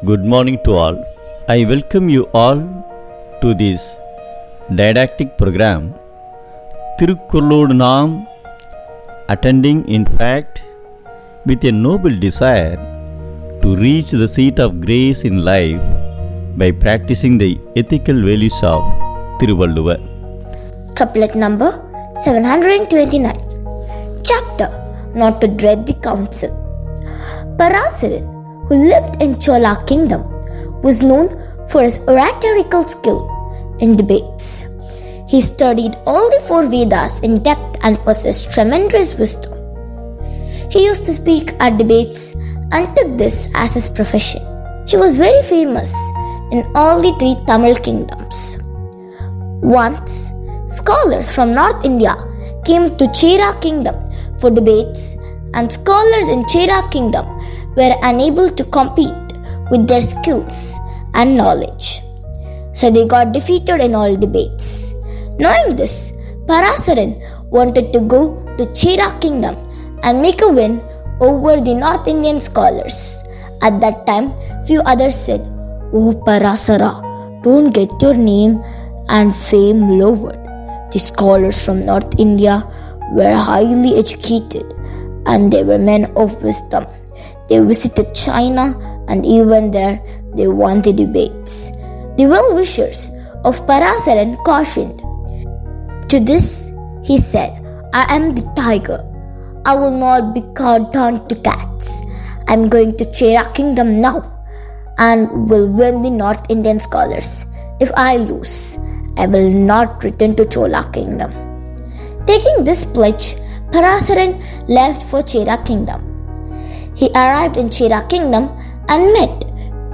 Good morning to all. I welcome you all to this didactic program, Thirukkuralodu Naam, attending in fact with a noble desire to reach the seat of grace in life by practicing the ethical values of Thiruvalluvvar. Couplet number 729. Chapter Not to Dread the Council. Parasaran, who lived in Chola kingdom, was known for his oratorical skill in debates. He studied all the 4 Vedas in depth and possessed tremendous wisdom. He used to speak at debates and took this as his profession. He was very famous in all the 3 Tamil kingdoms. Once, scholars from North India came to Chera kingdom for debates, and scholars in Chera kingdom were unable to compete with their skills and knowledge. So they got defeated in all debates. Knowing this, Parasaran wanted to go to Chera kingdom and make a win over the North Indian scholars. At that time, few others said, "Oh Parasara, don't get your name and fame lowered. The scholars from North India were highly educated and they were men of wisdom. They visited China and even there they won the debates." The well-wishers of Parasaran cautioned. To this he said, "I am the tiger. I will not be cut down to cats. I am going to Chera kingdom now and will win the North Indian scholars. If I lose, I will not return to Chola kingdom." Taking this pledge, Parasaran left for Chera kingdom. He arrived in Chera kingdom and met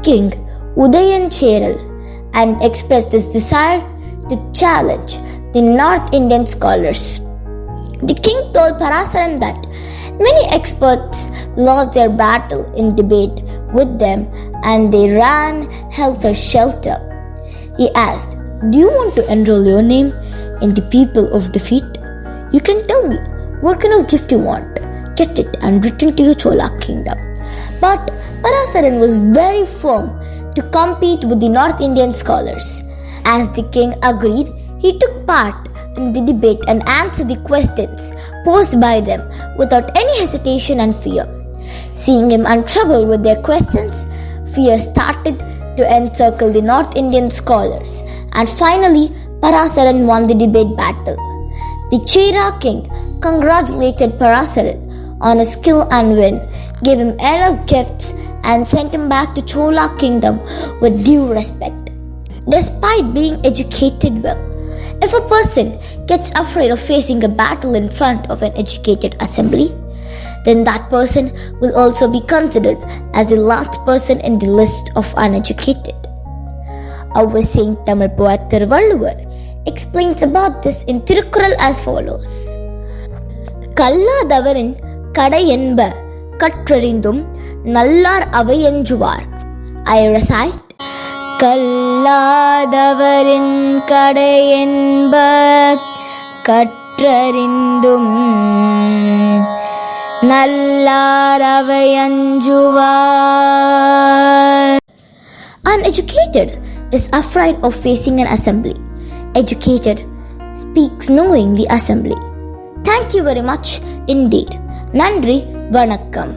King Udayan Cheral and expressed his desire to challenge the North Indian scholars. The king told Parasaran that many experts lost their battle in debate with them and they ran helter-skelter. He asked, "Do you want to enroll your name in the people of defeat? You can tell me what kind of gift you want. Get it and return to your Chola kingdom." But Parasaran was very firm to compete with the North Indian scholars. As the king agreed, he took part in the debate and answered the questions posed by them without any hesitation and fear. Seeing him untroubled with their questions, fear started to encircle the North Indian scholars, and finally Parasaran won the debate battle. The Chera king congratulated Parasaran on his skill and win, gave him enough gifts and sent him back to Chola kingdom with due respect. Despite being educated well, if a person gets afraid of facing a battle in front of an educated assembly, then that person will also be considered as the last person in the list of uneducated. Our Saint Tamil poet Thiruvalluvvar explains about this in Thirukkural as follows. "கல்லாதவரின் கடை என்ப கற்றறிந்தும் நல்லார் அவையஞ்சுவார்." I recite, கல்லாதவரின் கடை என்ப கற்றறிந்தும் நல்லார் அவையஞ்சுவார். Uneducated is afraid of facing an assembly. Educated speaks knowing the assembly. Thank you very much indeed. Nandri, Vanakkam.